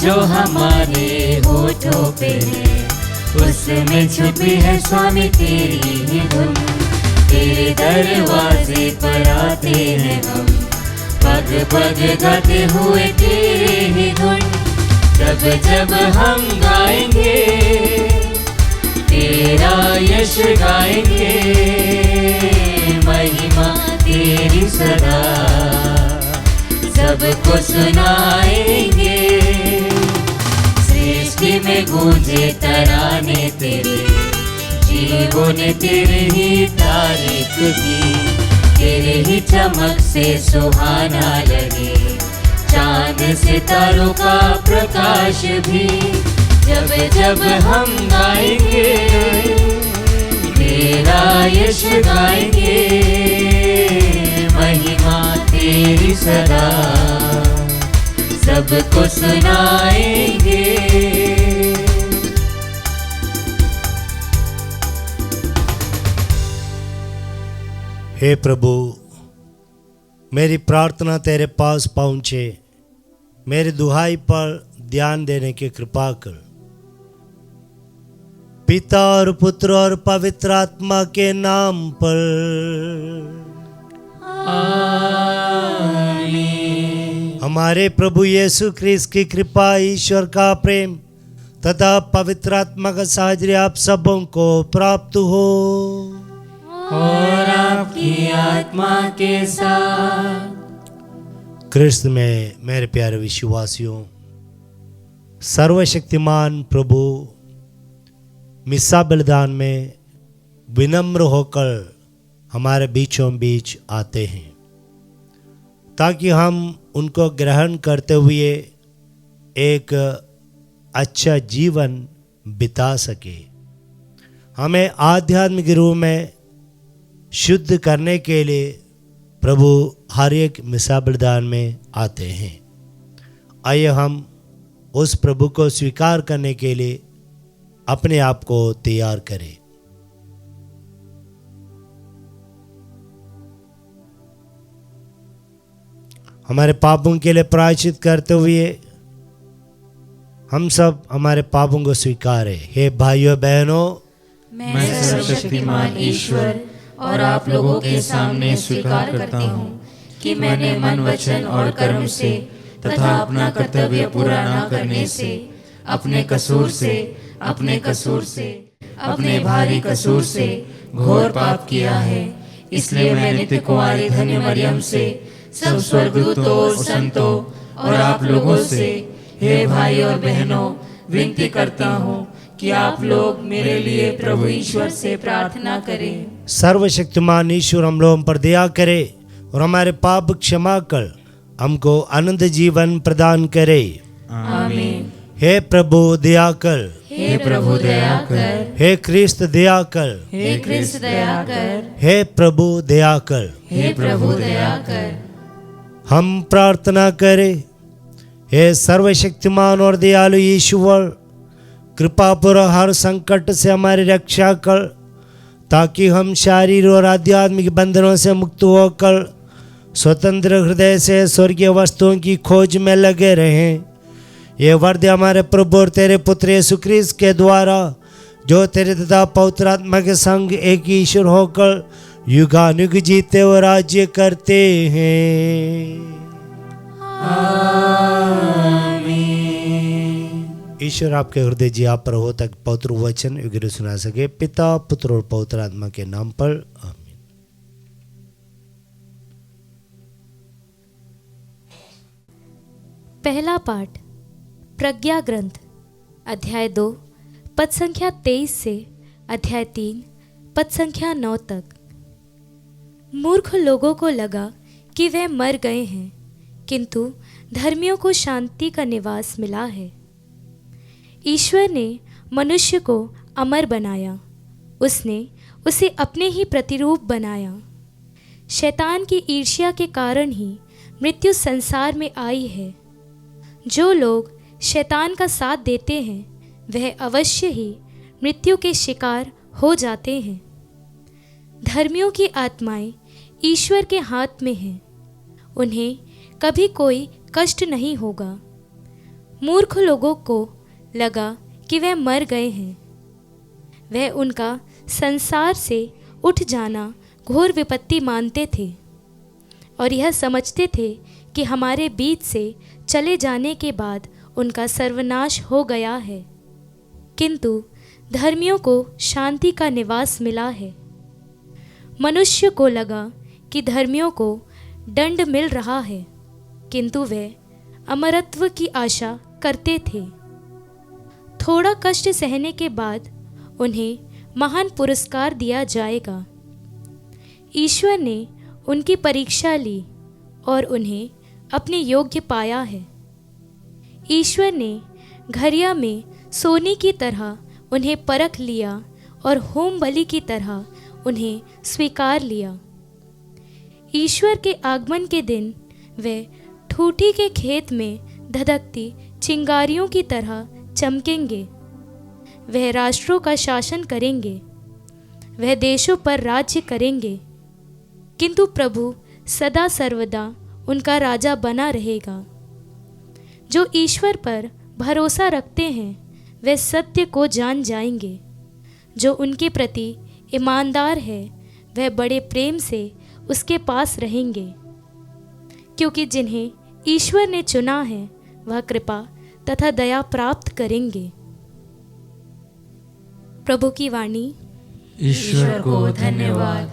जो हमारे होठों पे है, उसमें छुपी है स्वामी तेरी ही धुन। तेरे दरवाजे पर आते हैं हम, पग पग गाते हुए तेरे ही धुन। जब जब हम गाएंगे तेरा यश गाएंगे, महिमा तेरी सदा सबको सुनाएंगे। सृष्टि में गूंजे तराने तेरे, जीवों ने तेरे ही तारीफ की। तेरे ही चमक से सुहाना लगे चांद सितारों का प्रकाश भी। जब जब हम गाएंगे तेरा यश गाएंगे, महिमा तेरी सदा सबको सुनाएंगे। हे प्रभु, मेरी प्रार्थना तेरे पास पहुँचे, मेरी दुहाई पर ध्यान देने की कृपा कर। पिता और पुत्र और पवित्र आत्मा के नाम पर आमीन। हमारे प्रभु यीशु ख्रीस्त की कृपा, ईश्वर का प्रेम तथा पवित्र आत्मा का साझ्य आप सबों को प्राप्त हो और आपकी आत्मा के साथ। क्रिस्त में मेरे प्यारे विश्वासियों, सर्वशक्तिमान प्रभु मिस्सा बलिदान में विनम्र होकर हमारे बीचों बीच आते हैं, ताकि हम उनको ग्रहण करते हुए एक अच्छा जीवन बिता सके। हमें आध्यात्मिक रूप में शुद्ध करने के लिए प्रभु हर एक मिस्सा बलिदान में आते हैं। आइए हम उस प्रभु को स्वीकार करने के लिए अपने आप को तैयार करें। हमारे पापों के लिए प्रायश्चित करते हुए हम सब हमारे पापों को स्वीकारें। हे भाइयों बहनों, मैं सर्वशक्तिमान ईश्वर और आप लोगों के सामने स्वीकार करता हूँ कि मैंने मन, वचन और कर्म से तथा अपना कर्तव्य पूरा न करने से, अपने कसूर से, अपने भारी कसूर से घोर पाप किया है। इसलिए मैं नित्य कुंवारी धन्य मरियम से, सब स्वर्गदूतों और संतों और आप लोगों से, हे भाई और बहनों, विनती करता हूँ कि आप लोग मेरे लिए प्रभु ईश्वर से प्रार्थना करें। सर्वशक्तिमान ईश्वर हम लोगों पर दया करे और हमारे पाप क्षमा कर हमको अनंत जीवन प्रदान करे। आमीन। हे प्रभु दया कर, हे प्रभु दया कर, हे ख्रिस्त दया कर, हे ख्रिस्त दया कर, हे प्रभु दया कर। हे प्रभु दया कर। हम प्रार्थना करें। हे सर्वशक्तिमान और दयालु ईश्वर, कृपा पूर्वक हर संकट से हमारी रक्षा कर, ताकि हम शारीरिक और आध्यात्मिक बंधनों से मुक्त होकर स्वतंत्र हृदय से स्वर्गीय वस्तुओं की खोज में लगे रहें। ये वरदान हमारे प्रभु और तेरे पुत्र यीशु ख्रीस्त के द्वारा, जो तेरे तथा पवित्र आत्मा के संग एक ही ईश्वर होकर युगानुग जीते और राज्य करते हैं। आमीन। ईश्वर आपके हृदय जी आप पर हो तक पवित्र वचन युग सुना सके। पिता, पुत्र और पवित्र आत्मा के नाम पर आमीन। पहला पाठ प्रज्ञा ग्रंथ अध्याय 2 पद संख्या 23 से अध्याय 3 पद संख्या 9 तक। मूर्ख लोगों को लगा कि वे मर गए हैं, किंतु धर्मियों को शांति का निवास मिला है। ईश्वर ने मनुष्य को अमर बनाया, उसने उसे अपने ही प्रतिरूप बनाया। शैतान की ईर्ष्या के कारण ही मृत्यु संसार में आई है। जो लोग शैतान का साथ देते हैं वह अवश्य ही मृत्यु के शिकार हो जाते हैं। धर्मियों की आत्माएं ईश्वर के हाथ में हैं, उन्हें कभी कोई कष्ट नहीं होगा। मूर्ख लोगों को लगा कि वे मर गए हैं। वह उनका संसार से उठ जाना घोर विपत्ति मानते थे और यह समझते थे कि हमारे बीच से चले जाने के बाद उनका सर्वनाश हो गया है। किंतु धर्मियों को शांति का निवास मिला है। मनुष्य को लगा कि धर्मियों को दंड मिल रहा है, किंतु वे अमरत्व की आशा करते थे। थोड़ा कष्ट सहने के बाद उन्हें महान पुरस्कार दिया जाएगा। ईश्वर ने उनकी परीक्षा ली और उन्हें अपने योग्य पाया है। ईश्वर ने घरिया में सोने की तरह उन्हें परख लिया और होम बलि की तरह उन्हें स्वीकार लिया। ईश्वर के आगमन के दिन वे ठूठी के खेत में धधकती चिंगारियों की तरह चमकेंगे। वह राष्ट्रों का शासन करेंगे, वह देशों पर राज्य करेंगे, किंतु प्रभु सदा सर्वदा उनका राजा बना रहेगा। जो ईश्वर पर भरोसा रखते हैं वे सत्य को जान जाएंगे। जो उनके प्रति ईमानदार है वह बड़े प्रेम से उसके पास रहेंगे, क्योंकि जिन्हें ईश्वर ने चुना है वह कृपा तथा दया प्राप्त करेंगे। प्रभु की वाणी। ईश्वर को धन्यवाद।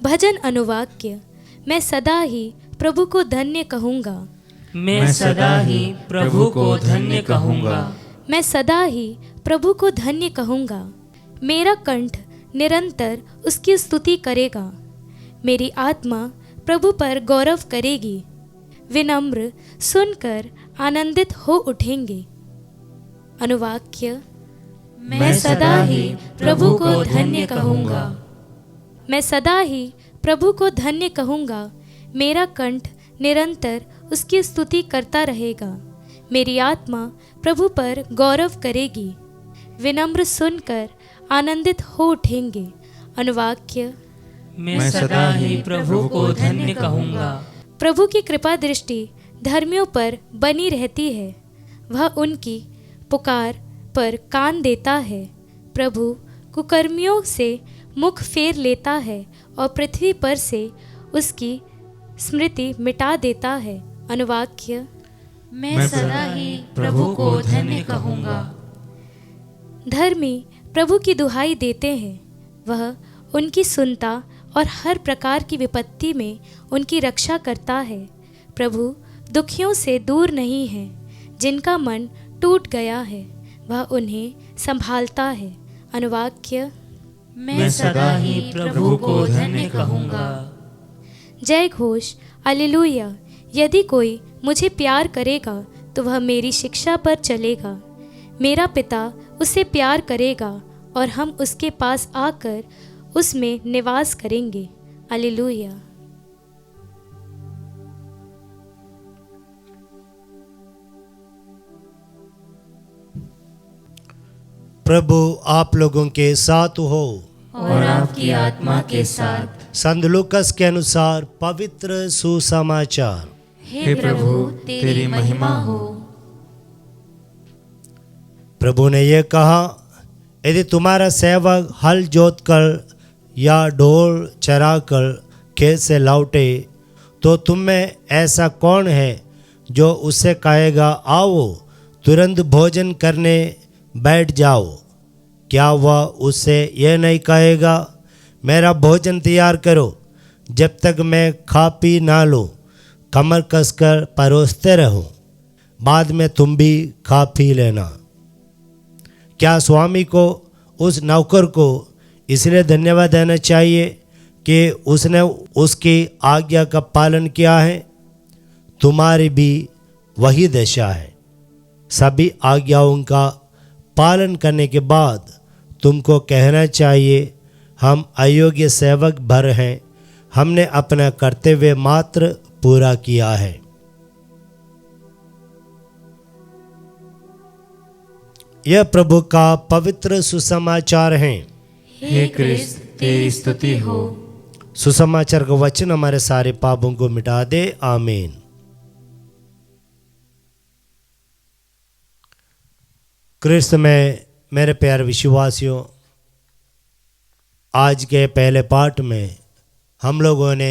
भजन अनुवाक्य। मैं सदा ही प्रभु को धन्य कहूँगा। मैं सदा ही प्रभु को धन्य कहूँगा। मैं सदा ही प्रभु को धन्य कहूँगा। मेरा कंठ निरंतर उसकी स्तुति करेगा। मेरी आत्मा प्रभु पर गौरव करेगी। विनम्र सुनकर आनंदित हो उठेंगे। अनुवाक्य। मैं सदा ही प्रभु को धन्य कहूँगा। मैं सदा ही प्रभु को धन्य कहूँगा। मेरा कंठ निरंतर उसकी स्तुति करता रहेगा। मेरी आत्मा प्रभु पर गौरव करेगी। विनम्र सुनकर आनंदित हो उठेंगे। अनुवाक्य। मैं सदा ही प्रभु को धन्य कहूँगा। प्रभु की कृपा दृष्टि धर्मियों पर बनी रहती है। वह उनकी पुकार पर कान देता है। प्रभु कुकर्मियों से मुख फेर लेता है और पृथ्वी पर से उसकी स्मृति मिटा देता है। अनुवाक्य। मैं सदा ही प्रभु को धन्य कहूँगा। धर्मी प्रभु की दुहाई देते हैं। वह उनकी सुनता और हर प्रकार की विपत्ति में उनकी रक्षा करता है। प्रभु दुखियों से दूर नहीं है। जिनका मन टूट गया है वह उन्हें संभालता है। अनुवाक्य। मैं सदा ही प्रभु को धन्य कहूँगा। जय घोष। हालेलुया। यदि कोई मुझे प्यार करेगा तो वह मेरी शिक्षा पर चलेगा। मेरा पिता उसे प्यार करेगा और हम उसके पास आकर उसमें निवास करेंगे। हालेलुया। प्रभु आप लोगों के साथ हो और आपकी आत्मा के साथ। संत लूकस के अनुसार पवित्र सुसमाचार। हे प्रभु तेरी महिमा हो। प्रभु ने यह कहा, यदि तुम्हारा सेवक हल जोतकर या ढोल चराकर खेत से लौटे तो तुम में ऐसा कौन है जो उससे कहेगा आओ तुरंत भोजन करने बैठ जाओ? क्या वह उससे यह नहीं कहेगा मेरा भोजन तैयार करो, जब तक मैं खा पी ना लूँ कमर कसकर परोसते रहूँ, बाद में तुम भी खा पी लेना। क्या स्वामी को उस नौकर को इसलिए धन्यवाद देना चाहिए कि उसने उसकी आज्ञा का पालन किया है? तुम्हारी भी वही दशा है। सभी आज्ञाओं का पालन करने के बाद तुमको कहना चाहिए हम अयोग्य सेवक भर हैं, हमने अपना कर्तव्य मात्र पूरा किया है। यह प्रभु का पवित्र सुसमाचार है। हे क्रिस्त तेरी स्तुति हो। सुसमाचार का वचन हमारे सारे पापों को मिटा दे। आमीन। क्रिस्त में मेरे प्यारे विश्वासियों, आज के पहले पाठ में हम लोगों ने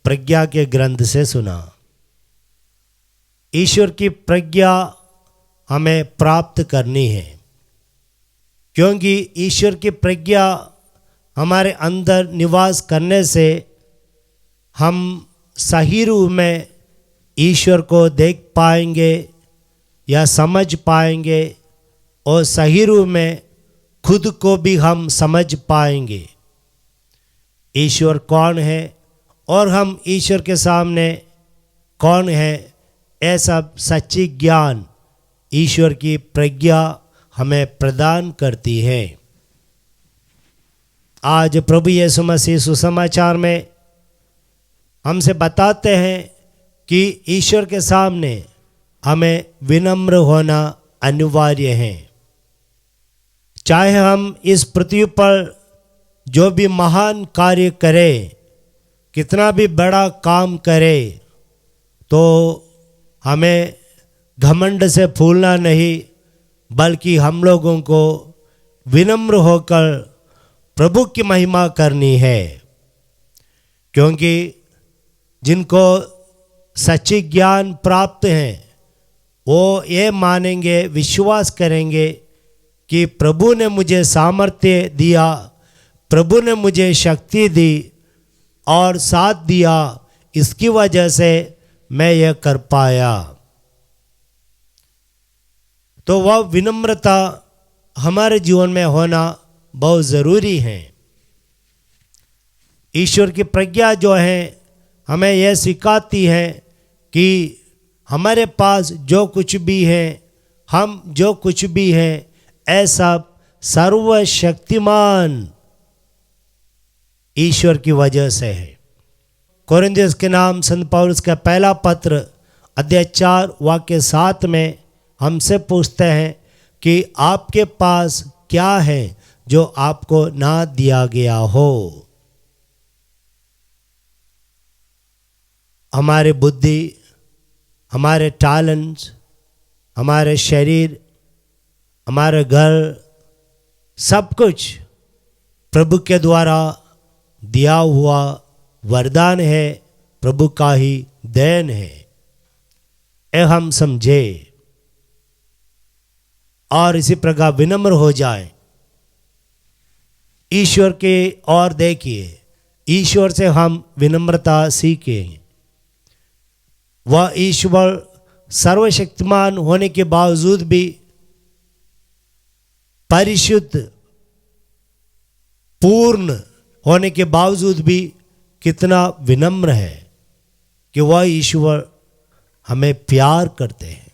प्रज्ञा के ग्रंथ से सुना। ईश्वर की प्रज्ञा हमें प्राप्त करनी है, क्योंकि ईश्वर की प्रज्ञा हमारे अंदर निवास करने से हम सही रूप में ईश्वर को देख पाएंगे या समझ पाएंगे और सही रूप में खुद को भी हम समझ पाएंगे ईश्वर कौन है और हम ईश्वर के सामने कौन है। ऐसा सच्ची ज्ञान ईश्वर की प्रज्ञा हमें प्रदान करती है। आज प्रभु यीशु मसीह सुसमाचार में हमसे बताते हैं कि ईश्वर के सामने हमें विनम्र होना अनिवार्य है। चाहे हम इस पृथ्वी पर जो भी महान कार्य करें, कितना भी बड़ा काम करें, तो हमें घमंड से फूलना नहीं, बल्कि हम लोगों को विनम्र होकर प्रभु की महिमा करनी है। क्योंकि जिनको सच्ची ज्ञान प्राप्त है वो ये मानेंगे, विश्वास करेंगे कि प्रभु ने मुझे सामर्थ्य दिया, प्रभु ने मुझे शक्ति दी और साथ दिया, इसकी वजह से मैं यह कर पाया। तो वह विनम्रता हमारे जीवन में होना बहुत ज़रूरी है। ईश्वर की प्रज्ञा जो है हमें यह सिखाती है कि हमारे पास जो कुछ भी है, हम जो कुछ भी हैं, ऐसा सर्वशक्तिमान ईश्वर की वजह से है। कोरिन्थियों के नाम संत पौलुस का पहला पत्र अध्याय 4 वाक्य 7 में हमसे पूछते हैं कि आपके पास क्या है जो आपको ना दिया गया हो। हमारे बुद्धि, हमारे टैलेंट्स, हमारे शरीर, हमारे घर, सब कुछ प्रभु के द्वारा दिया हुआ वरदान है, प्रभु का ही देन है। ये हम समझे और इसी प्रकार विनम्र हो जाए। ईश्वर के और देखिए, ईश्वर से हम विनम्रता सीखें। वह ईश्वर सर्वशक्तिमान होने के बावजूद भी परिशुद्ध पूर्ण होने के बावजूद भी कितना विनम्र है कि वह ईश्वर हमें प्यार करते हैं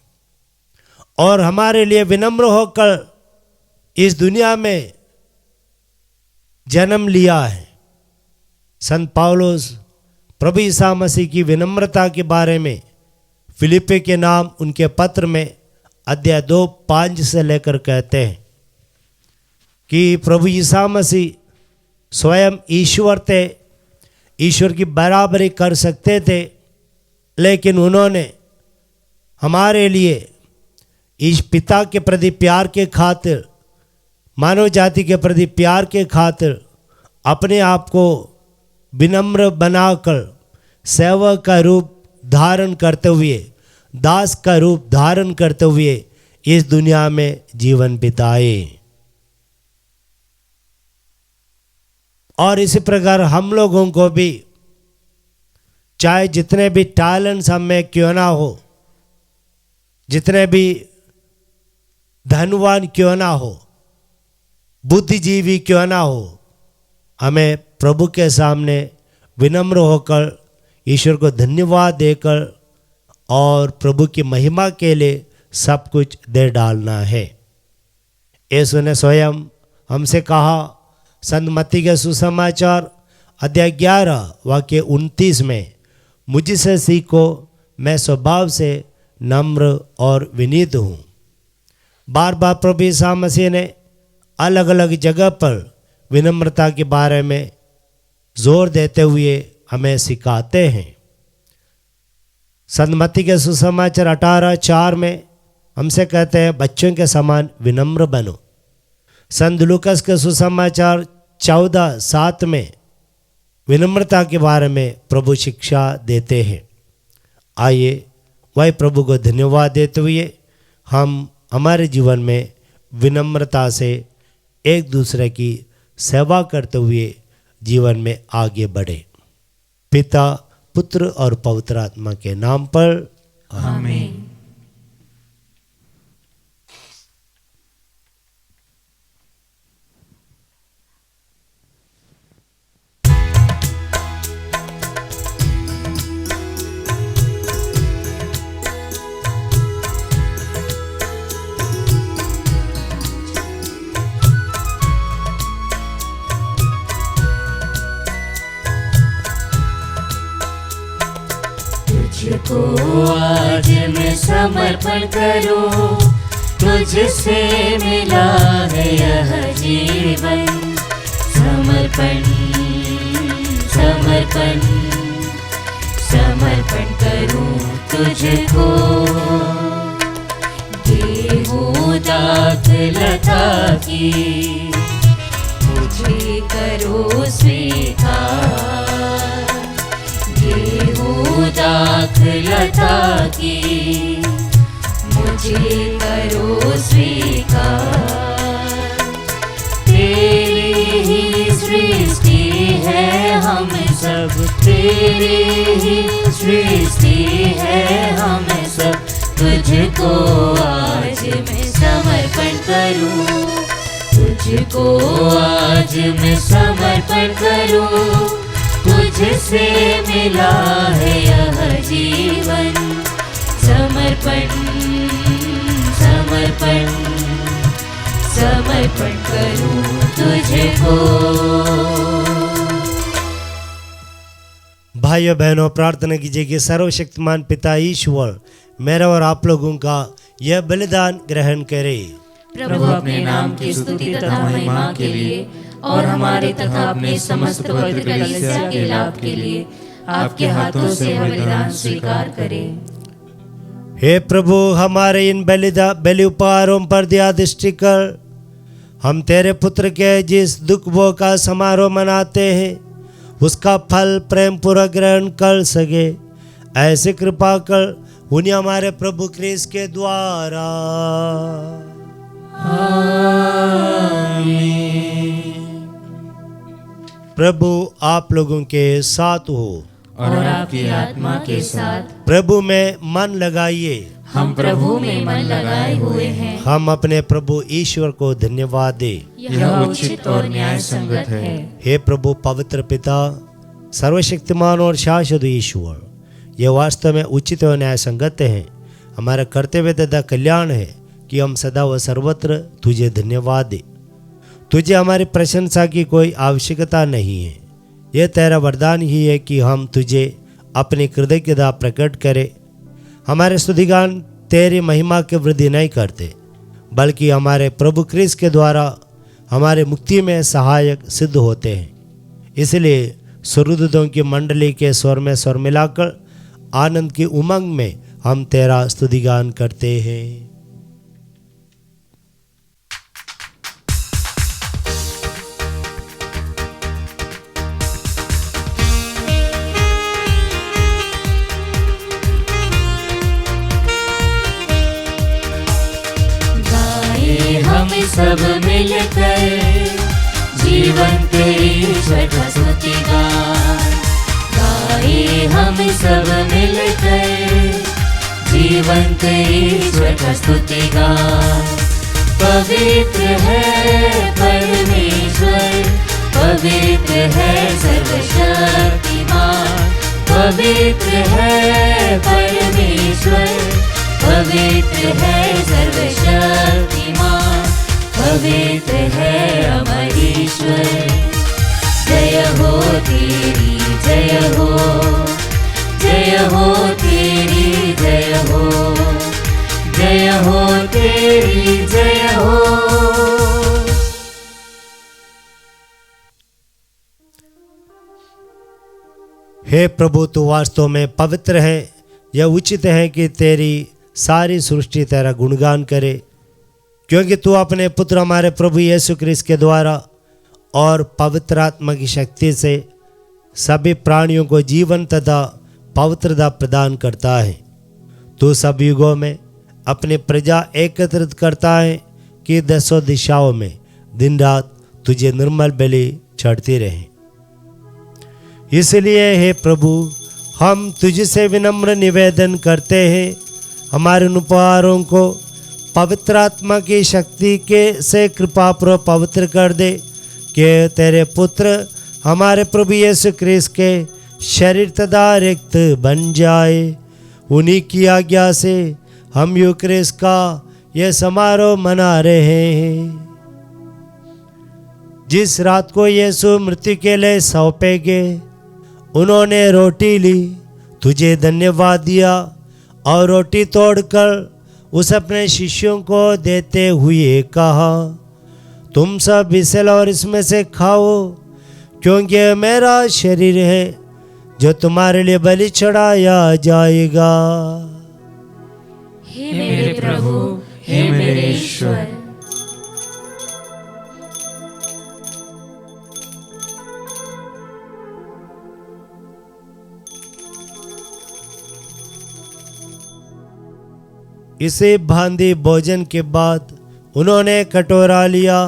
और हमारे लिए विनम्र होकर इस दुनिया में जन्म लिया है। संत पौलुस प्रभु ईसा मसीह की विनम्रता के बारे में फिलिप्पी के नाम उनके पत्र में अध्याय 2:5 से लेकर कहते हैं कि प्रभु ईसा मसीह स्वयं ईश्वर थे, ईश्वर की बराबरी कर सकते थे, लेकिन उन्होंने हमारे लिए इस पिता के प्रति प्यार के खातिर, मानव जाति के प्रति प्यार के खातिर अपने आप को विनम्र बनाकर सेवक का रूप धारण करते हुए, दास का रूप धारण करते हुए इस दुनिया में जीवन बिताए। और इसी प्रकार हम लोगों को भी, चाहे जितने भी टैलेंट्स हम में क्यों ना हो, जितने भी धनवान क्यों ना हो, बुद्धिजीवी क्यों ना हो, हमें प्रभु के सामने विनम्र होकर ईश्वर को धन्यवाद देकर और प्रभु की महिमा के लिए सब कुछ दे डालना है। यीशु ने स्वयं हमसे कहा, संत मत्ती के सुसमाचार अध्याय 11 वाक्य 29 में, मुझसे सीखो, मैं स्वभाव से नम्र और विनीत हूँ। बार बार प्रभु यीशु मसीह ने अलग अलग जगह पर विनम्रता के बारे में जोर देते हुए हमें सिखाते हैं। संत मत्ती के सुसमाचार 18:4 में हमसे कहते हैं बच्चों के समान विनम्र बनो। संत लूकास के सुसमाचार 14:7 में विनम्रता के बारे में प्रभु शिक्षा देते हैं। आइए वही प्रभु को धन्यवाद देते हुए हम हमारे जीवन में विनम्रता से एक दूसरे की सेवा करते हुए जीवन में आगे बढ़े। पिता, पुत्र और पवित्र आत्मा के नाम पर आमीन। तुझको आज मैं समर्पण करूं, तुझसे मिला है यह जीवन। समर्पण समर्पण समर्पण करूं तुझको। देहूं दाखलता की, मुझे करो स्वीकार। दाखलता की, मुझे करो स्वीकार। तेरी ही सृष्टि है हम सब, तेरी ही सृष्टि है हम सब। तुझको आज मैं समर्पण करूं, तुझको आज मैं समर्पण करूं। तुझसे मिला है यह जीवन। समर्पण समर्पण समर्पण करूं तुझको। भाइयों बहनों, प्रार्थना कीजिए कि सर्वशक्तिमान पिता ईश्वर मेरा और आप लोगों का यह बलिदान ग्रहण करे। प्रभु अपने नाम की स्तुति तथा महिमा के लिए और हमारे तथा अपने समस्त पवित्र कलीसिया के लाभ के लिए आपके हाथों से बलिदान स्वीकार करें। हे प्रभु, हमारे इन बलि उपहारों पर दया दृष्टि कर। हम तेरे पुत्र के जिस दुख भोग का समारोह मनाते हैं उसका फल प्रेम पूर्वक ग्रहण कर सके, ऐसे कृपा कर उन्हें हमारे प्रभु क्रिस्त के द्वारा। प्रभु आप लोगों के साथ हो और आपकी आत्मा के साथ। प्रभु में मन लगाइए। हम प्रभु में मन लगाए हुए हैं। हम अपने प्रभु ईश्वर को धन्यवाद दे। यह उचित और न्याय संगत है। हे प्रभु पवित्र पिता, सर्वशक्तिमान और शाश्वत ईश्वर, यह वास्तव में उचित और न्याय संगत है, हमारा कर्तव्य तथा कल्याण है कि हम सदा व सर्वत्र तुझे धन्यवाद दे। तुझे हमारी प्रशंसा की कोई आवश्यकता नहीं है। यह तेरा वरदान ही है कि हम तुझे अपनी कृतज्ञता प्रकट करें। हमारे स्तुतिगान तेरी महिमा की वृद्धि नहीं करते, बल्कि हमारे प्रभु क्रिस्त के द्वारा हमारे मुक्ति में सहायक सिद्ध होते हैं। इसलिए सुहृदों की मंडली के स्वर में स्वर मिलाकर आनंद की उमंग में हम तेरा स्तुतिगान करते हैं। हम सब मिलकर जीवन के ईश्वर का स्तुतिगान गाए। हम सब मिलकर जीवन के ईश्वर का स्तुतिगान। पवित्र है परमेश्वर, पवित्र है सर्वशक्तिमान। पवित्र है परमेश्वर, पवित्र है सर्वशक्तिमान। पवित्र है अमर ईश्वर। जय हो तेरी जय हो, जय हो तेरी जय हो, जय हो तेरी जय हो। हे प्रभु, तू वास्तव में पवित्र है। यह उचित है कि तेरी सारी सृष्टि तेरा गुणगान करे, क्योंकि तू अपने पुत्र हमारे प्रभु यीशु क्रिस्त के द्वारा और पवित्र आत्मा की शक्ति से सभी प्राणियों को जीवन तथा पवित्रता प्रदान करता है। तू सब युगों में अपनी प्रजा एकत्रित करता है कि दसों दिशाओं में दिन रात तुझे निर्मल बलि चढ़ती रहे। इसलिए हे प्रभु, हम तुझसे विनम्र निवेदन करते हैं, हमारे उपहारों को पवित्र आत्मा की शक्ति के से कृपापूर्वक पवित्र कर दे, कि तेरे पुत्र हमारे प्रभु यीशु क्रिस्त के शरीर तथा रक्त बन जाए। उन्हीं की आज्ञा से हम यूक्रिस्ट का यह समारोह मना रहे हैं। जिस रात को यीशु मृत्यु के लिए सौंपे गए, उन्होंने रोटी ली, तुझे धन्यवाद दिया और रोटी तोड़कर उस अपने शिष्यों को देते हुए कहा, तुम सब इसे लो और इसमें से खाओ, क्योंकि यह मेरा शरीर है जो तुम्हारे लिए बलि चढ़ाया जाएगा। हे मेरे प्रभु, हे मेरे ईश्वर। इसे भांति भोजन के बाद उन्होंने कटोरा लिया,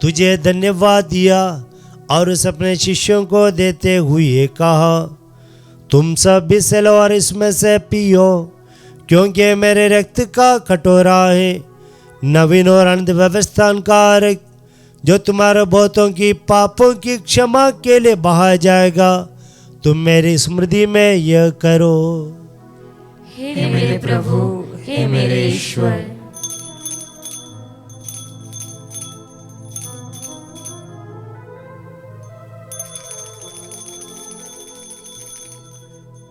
तुझे धन्यवाद दिया और उस अपने शिष्यों को देते हुए कहा, तुम सब इसे लो और इसमें से पियो, क्योंकि मेरे रक्त का कटोरा है, नवीन और अनंत व्यवस्था का रक्त, जो तुम्हारे बहुतों की पापों की क्षमा के लिए बहाया जाएगा। तुम मेरी स्मृति में यह करो। हे मेरे प्रभु, हे मेरे ईश्वर।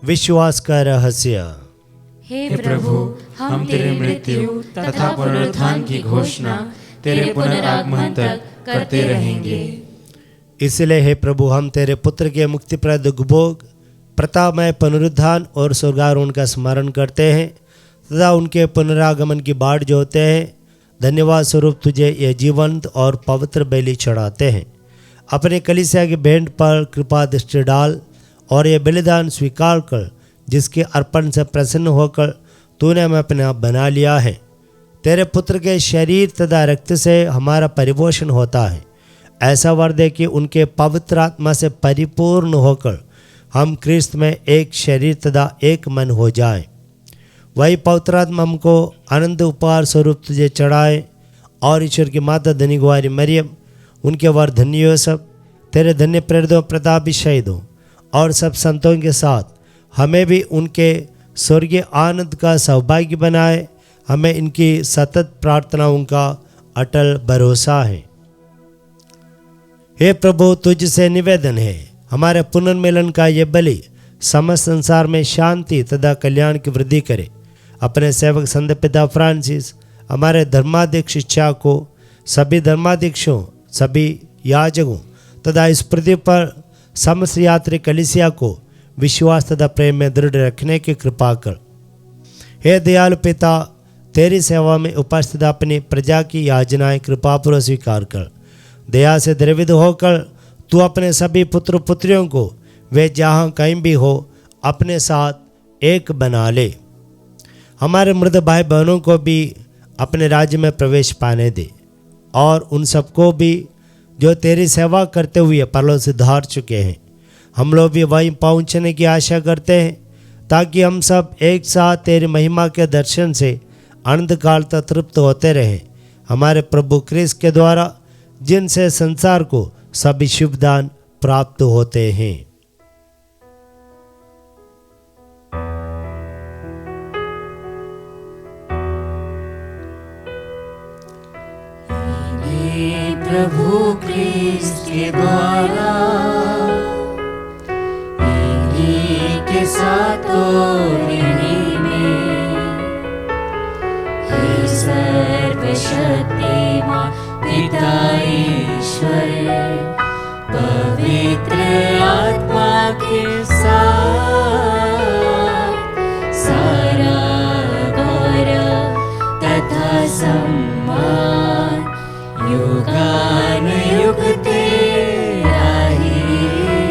विश्वास का रहस्य। हे प्रभु, हम तेरे मृत्यु तथा पुनरुत्थान की घोषणा तेरे पुनरागमन तक करते रहेंगे। इसलिए हे प्रभु, हम तेरे पुत्र के मुक्तिप्रद उपभोग, प्रतापमय पुनरुत्थान और स्वर्गारोहण का स्मरण करते हैं तथा उनके पुनरागमन की बाट जोते हैं। धन्यवाद स्वरूप तुझे यह जीवंत और पवित्र बलि चढ़ाते हैं। अपने कलीसिया की भेंट पर कृपा दृष्टि डाल और यह बलिदान स्वीकार कर, जिसके अर्पण से प्रसन्न होकर तूने हमें अपने आप बना लिया है। तेरे पुत्र के शरीर तथा रक्त से हमारा परिपोषण होता है। ऐसा वर दे कि उनके पवित्र आत्मा से परिपूर्ण होकर हम क्रिस्त में एक शरीर तथा एक मन हो जाएं। वही पवित्र आत्मा हमको आनंद उपहार स्वरूप तुझे चढ़ाए और ईश्वर की माता धनी कुंवारी मरियम, उनके वर धन्य यूसुफ, तेरे धन्य प्रेरितों प्रतापी शहीदों और सब संतों के साथ हमें भी उनके स्वर्गीय आनंद का सौभाग्य बनाए। हमें इनकी सतत प्रार्थनाओं का अटल भरोसा है। हे प्रभु, तुझसे निवेदन है, हमारे पुनर्मिलन का ये बलि समस्त संसार में शांति तथा कल्याण की वृद्धि करे। अपने सेवक संत पिता फ्रांसिस, हमारे धर्माध्यक्ष शिक्षा को, सभी धर्माध्यक्षों, सभी याजकों तथा इस पृथ्वी पर समस्त यात्री कलीसिया को विश्वास तथा प्रेम में दृढ़ रखने की कृपा कर। हे दयालु पिता, तेरी सेवा में उपस्थित अपनी प्रजा की याचनाएं कृपापूर्वक स्वीकार कर। दया से द्रवित होकर तू अपने सभी पुत्र पुत्रियों को वे जहाँ कहीं भी हो अपने साथ एक बना ले। हमारे मृत भाई बहनों को भी अपने राज्य में प्रवेश पाने दे और उन सबको भी जो तेरी सेवा करते हुए परलोक से धार चुके हैं। हम लोग भी वहीं पहुंचने की आशा करते हैं, ताकि हम सब एक साथ तेरी महिमा के दर्शन से अनंत काल तक तृप्त होते रहें। हमारे प्रभु क्रिस्त के द्वारा, जिनसे संसार को सभी शुभ दान प्राप्त होते हैं। प्रभु क्रिस्त के द्वारा इन्हीं के साथ इन्हीं में, हे सर्वशक्तिमान पिता ईश्वर, पवित्र आत्मा के साथ सारा गौरव तेरा ही है।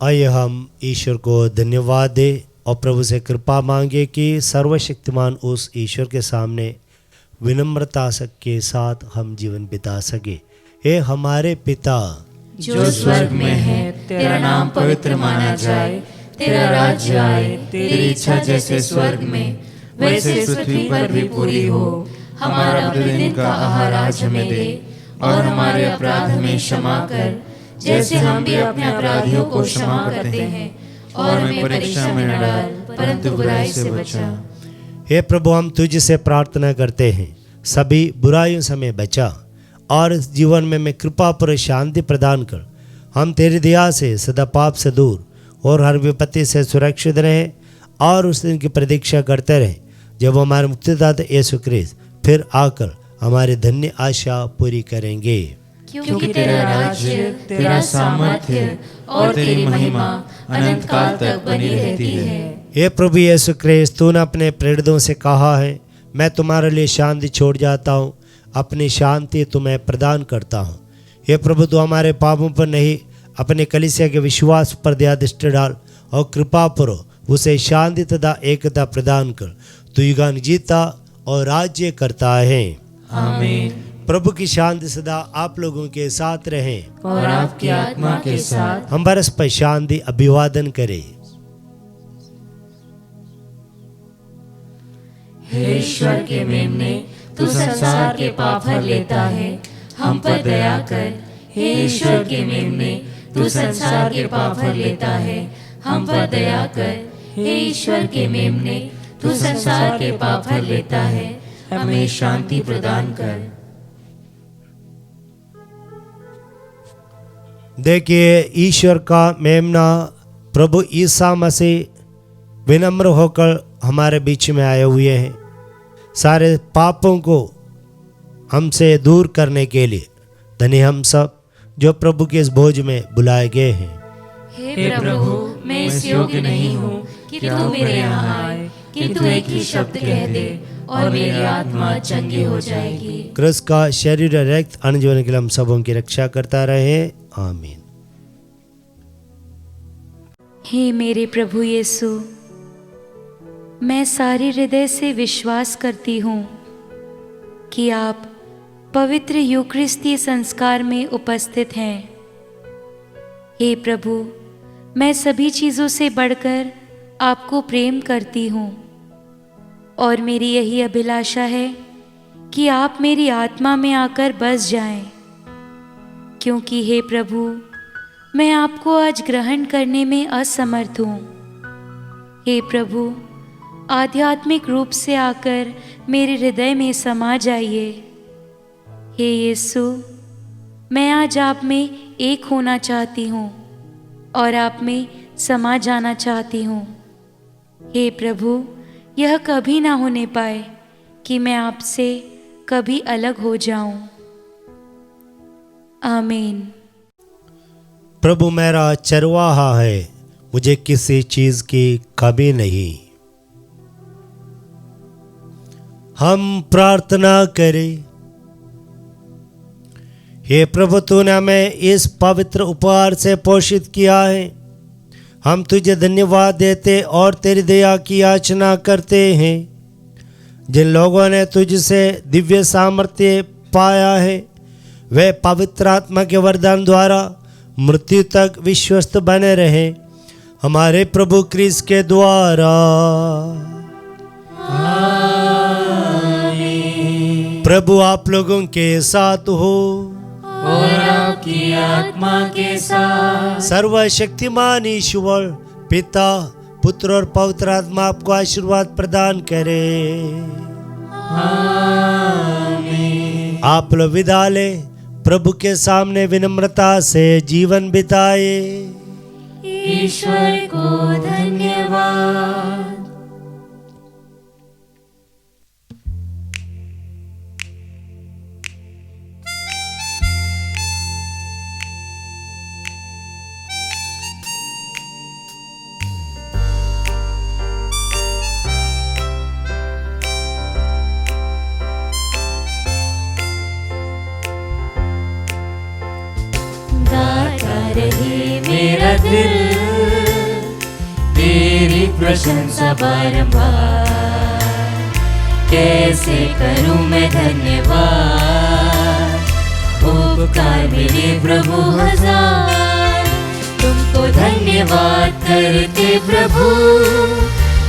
आइए हम ईश्वर को धन्यवाद दें और प्रभु से कृपा मांगे कि सर्वशक्तिमान उस ईश्वर के सामने विनम्रता के साथ हम जीवन बिता सके। हे हमारे पिता जो स्वर्ग में है, तेरा नाम पवित्र माना जाए, तेरा राज्य आए, तेरी इच्छा जैसे स्वर्ग में वैसे पृथ्वी पर भी पूरी हो। हमारा प्रतिदिन का आहार आज हमें दे, और हमारे अपराध हमें क्षमा कर जैसे हम भी अपने अपराधियों को क्षमा करते हैं, और हमें परीक्षा में न डाल परंतु बुराई से बचा। हे प्रभु, हम तुझसे प्रार्थना करते हैं, सभी बुराइयों से हमें बचा और इस जीवन में कृपा पर शांति प्रदान कर। हम तेरी दया से सदा पाप से दूर और हर विपत्ति से सुरक्षित रहें और उस दिन की प्रतीक्षा करते रहें जब हमारे मुक्तिदाता यीशु ख्रीस्त फिर आकर हमारी धन्य आशा पूरी करेंगे। क्योंकि तेरा राज्य, तेरा सामर्थ्य और तेरी महिमा अनंत काल तक बनी रहती है। हे प्रभु यीशु ख्रीस्त, तूने अपने प्रेरितों से कहा है, मैं तुम्हारे लिए शांति छोड़ जाता हूँ, अपनी शांति तुम्हें प्रदान करता हूँ। हे प्रभु, तू हमारे पापों पर नहीं, अपने कलीसिया के विश्वास पर दया दृष्टि डाल और कृपा करो, उसे शांति तथा एकता प्रदान कर। तू युगान जीता और राज्य करता है। आमीन। प्रभु की शांति सदा आप लोगों के साथ रहे और आपकी आत्मा के साथ। हम परस्पर शांति अभिवादन करें। हे ईश्वर के मेमने, तू संसार के पाप हर लेता है, हम पर दया कर। हे ईश्वर के मेमने, तू संसार के पाप हर लेता है, हम पर दया कर। हे ईश्वर के मेमने, तू संसार के पाप हर लेता है, हमें शांति प्रदान कर। देखिए, ईश्वर का मेमना प्रभु ईसा मसीह विनम्र होकर हमारे बीच में आए हुए हैं, सारे पापों को हमसे दूर करने के लिए। धन्य हम सब जो प्रभु के इस भोज में बुलाए गए हैं। हे प्रभु, मैं इस योग्य नहीं हूँ कि तू मेरे यहाँ आए, किंतु एक ही शब्द कह दे और मेरी आत्मा चंगी हो जाएगी। क्रिस्त का शरीर और रक्त अनंत जीवन के लिए हम सबों की रक्षा करता रहे। आमीन। हे मेरे प्रभु यीशु, मैं सारे हृदय से विश्वास करती हूँ कि आप पवित्र यूकरिस्ती संस्कार में उपस्थित हैं। हे प्रभु, मैं सभी चीज़ों से बढ़कर आपको प्रेम करती हूँ और मेरी यही अभिलाषा है कि आप मेरी आत्मा में आकर बस जाएं, क्योंकि हे प्रभु, मैं आपको आज ग्रहण करने में असमर्थ हूँ। हे प्रभु, आध्यात्मिक रूप से आकर मेरे हृदय में समा जाइए। हे यीशु, मैं आज आप में एक होना चाहती हूँ और आप में समा जाना चाहती हूँ। हे प्रभु, यह कभी ना होने पाए कि मैं आपसे कभी अलग हो जाऊं। आमीन। प्रभु मेरा चरवाहा है, मुझे किसी चीज की कमी नहीं। हम प्रार्थना करें। हे प्रभु, तूने हमें इस पवित्र उपहार से पोषित किया है। हम तुझे धन्यवाद देते और तेरी दया की याचना करते हैं। जिन लोगों ने तुझसे दिव्य सामर्थ्य पाया है, वे पवित्र आत्मा के वरदान द्वारा मृत्यु तक विश्वस्त बने रहे, हमारे प्रभु क्रिस्त के द्वारा। आमीन। प्रभु आप लोगों के साथ हो और आपकी आत्मा के साथ। सर्वशक्तिमान ईश्वर पिता, पुत्र और पवित्र आत्मा आपको आशीर्वाद प्रदान करे। आमीन। आप लोग विदा ले। प्रभु के सामने विनम्रता से जीवन बिताए। ईश्वर को धन्यवाद। गाता रहे मेरा दिल तेरी प्रशंसा बारंबार। कैसे करूं मैं धन्यवाद, उपकार मिले प्रभु हजार। तुमको धन्यवाद करते प्रभु,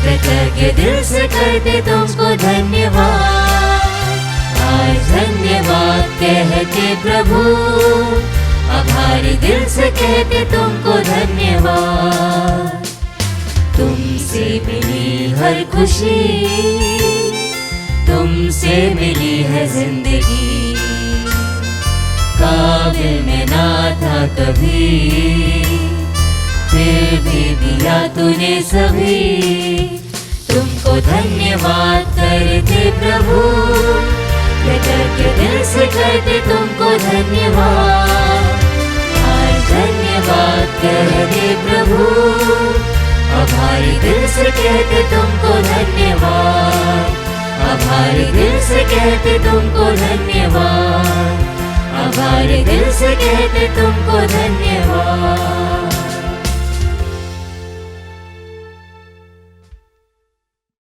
कृतज्ञ दिल से करते तुमको धन्यवाद। आज धन्यवाद कहते प्रभु, आभारी दिल से कहते तुमको धन्यवाद। तुमसे मिली हर खुशी, तुमसे मिली है जिंदगी। काबिल में ना था कभी, फिर भी दिया तूने सभी। तुमको धन्यवाद करते प्रभु, कृतज्ञ दिल से करते तुमको धन्यवाद। आज धन्यवाद कहते प्रभु, आभारी दिल से कहते तुमको धन्यवाद। आभारी दिल से कहते तुमको धन्यवाद। आभारी दिल से कहते तुमको धन्यवाद।